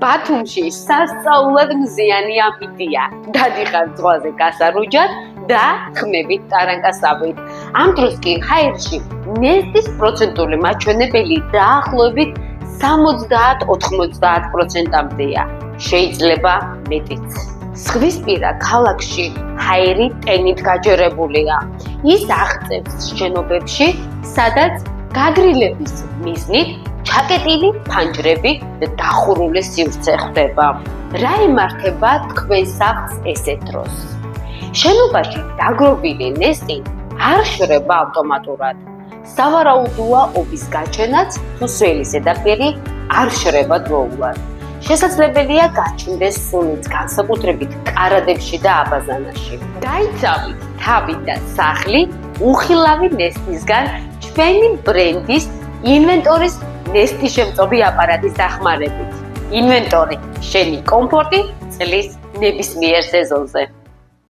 ბათუმში სასწაულად მზიანი ამიტია. დადიხარ ზღვაზე გასარუჯად და ხმებით ტარანკასავით. ამ დროს კი ჰაერში ნესტის პროცენტული მაჩვენებელი დაახლოებით 70-90%-მდეა. შეიძლება მეტიც. ზღვისპირა ქალაქში ჰაერი ტენით გაჯერებულია. ის აღწევს შენობებში, სადაც გაგრილების მიზნით ჩაკეტილი ფანჯრები და დახურული სივრცე ხდება. რა იმართება თქვენ სახლს ესეთ დროს? შენობაში დაგროვილი ნესტი არ შრება ავტომატურად. სავარაუდოა ობის გაჩენაც, თუ სველი ზედაპირი არ შრება დროულად. შესაძლებელია გაჩნდეს სუნიც განსაკუთრებით კარადებში და აბაზანაში. დაიცავით თავი და სახლი უხილავი ნესტისგან ჩვენი ბრენდის ინვენტორის ნესტი შემწობი აპარატის დახმარებით. ინვენტორი, შენი კომფორტი წლის ნებისმიერ სეზონზე.